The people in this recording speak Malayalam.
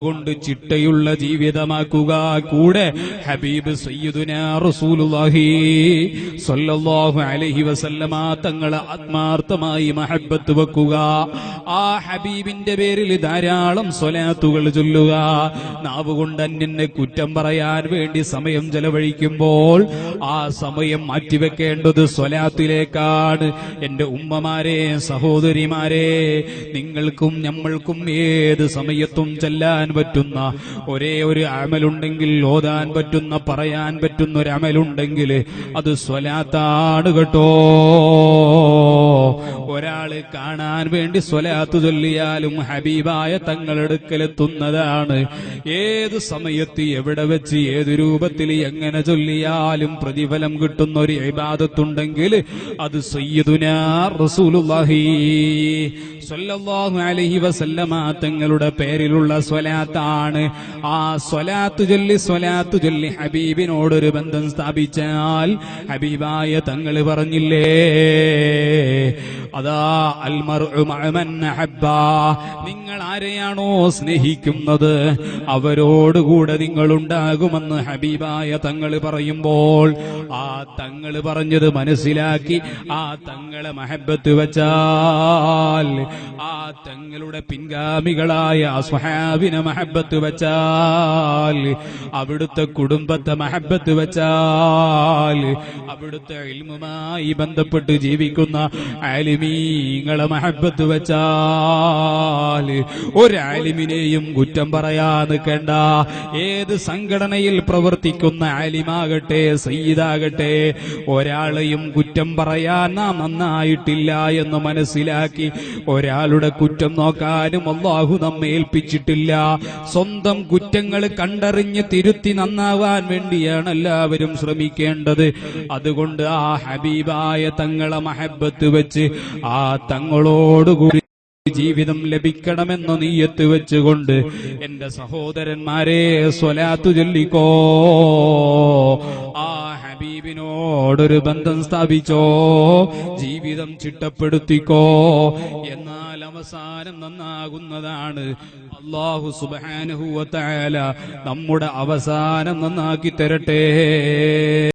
കൊണ്ട് ചിട്ടയുള്ള ജീവിതമാക്കുക. കൂടെ ഹബീബ് സയ്യിദുനാ റസൂലുള്ളാഹി സ്വല്ലല്ലാഹു അലൈഹി വസല്ലമ തങ്ങളെ ആത്മാർത്ഥമായി മഹബ്ബത്ത് വെക്കുക. ആ ഹബീബിന്റെ പേരിൽ ധാരാളം സ്വലാത്തുകൾ ചൊല്ലുക. നാവ് കൊണ്ട് അന്യനെ കുറ്റം പറയാൻ വേണ്ടി സമയം ചെലവഴിക്കുമ്പോൾ ആ സമയം മാറ്റിവെക്കേണ്ടത് സ്വലാത്തിലേക്കാണ്. എന്റെ ഉമ്മമാരെ, സഹോദരിമാരെ, നിങ്ങൾക്കും നമ്മൾക്കും ഏത് സമയത്തും ചെല്ലാൻ പറ്റുന്ന ഒരേ ഒരു അമലുണ്ടെങ്കിൽ, ഓതാൻ പറ്റുന്ന, പറയാൻ പറ്റുന്ന ഒരു അമലുണ്ടെങ്കിൽ അത് സ്വലാത്താണ് കേട്ടോ. ഒരാള് കാണാൻ വേണ്ടി സ്വലാത്ത് ചൊല്ലിയാലും ഹബീബായ തങ്ങളെടുക്കലെത്തുന്നതാണ്. ഏത് സമയത്ത്, എവിടെ വെച്ച്, ഏത് രൂപത്തിൽ, എങ്ങനെ ചൊല്ലിയാലും പ്രതിഫലം കിട്ടുന്ന ഒരു ഇബാദത്തുണ്ടെങ്കിൽ അത് സയ്യിദുനാ റസൂലുള്ളാഹി സ്വല്ലല്ലാഹു അലൈഹി വസല്ലമ തങ്ങളുടെ പേരിലുള്ള സ്വലാത്താണ്. ആ സ്വലാത്ത് ചൊല്ലി ഹബീബിനോടൊരു ബന്ധം സ്ഥാപിച്ചാൽ ഹബീബായ തങ്ങൾ പറഞ്ഞില്ലേ, അതാ അൽമർഉ മഅമൻ അഹബ്ബ, നിങ്ങൾ ആരെയാണോ സ്നേഹിക്കുന്നത് അവരോടുകൂടെ നിങ്ങളുണ്ടാകുമെന്ന് ഹബീബായ തങ്ങൾ പറയുമ്പോൾ ആ തങ്ങൾ പറഞ്ഞത് മനസ്സിലാക്കി ആ തങ്ങളെ മഹബ്ബത്ത് വെച്ചാൽ, ആ തങ്ങളുടെ പിൻഗാമികളായ സ്വഹാബിനെ മഹബ്ബത്ത് വെച്ചാൽ, അവിടുത്തെ കുടുംബത്തെ മഹബ്ബത്ത് വെച്ചാൽ, അവിടുത്തെ ഇൽമുമായി ബന്ധപ്പെട്ട് ജീവിക്കുന്ന ആലിമീങ്ങളെ മഹബ്ബത്ത് വെച്ചാൽ, ഒരാലിമിനെയും കുറ്റം പറയാൻ നിൽക്കേണ്ട. ഏത് സംഘടനയിൽ പ്രവർത്തിക്കുന്ന ആലിമാകട്ടെ, സയ്യിദാകട്ടെ, ഒരാളെയും കുറ്റം പറയാൻ നാം നന്നായിട്ടില്ല എന്ന് മനസ്സിലാക്കി ഒരാളുടെ കുറ്റം നോക്കാനും അല്ലാഹു നമ്മെ ഏൽപ്പിച്ചിട്ടില്ല. സ്വന്തം കുറ്റങ്ങൾ കണ്ടറിഞ്ഞ് തിരുത്തി നന്നാവാൻ വേണ്ടിയാണ് എല്ലാവരും ശ്രമിക്കേണ്ടത്. അതുകൊണ്ട് ആ ഹബീബായ തങ്ങളെ മഹബ്ബത്ത് വെച്ച് ആ തങ്ങളോടുകൂടി ജീവിതം ലഭിക്കണമെന്ന നീയത്ത് വെച്ചുകൊണ്ട് എന്റെ സഹോദരന്മാരെ സ്വലാത്തു ചൊല്ലിക്കോ. ആ ഹബീബിനോടൊരു ബന്ധം സ്ഥാപിച്ചോ, ജീവിതം ചിട്ടപ്പെടുത്തിക്കോ. എന്നാൽ അവസാനം നന്നാകുന്നതാണ്. അല്ലാഹു സുബ്ഹാനഹു വ തആല നമ്മുടെ അവസാനം നന്നാക്കി തരട്ടെ.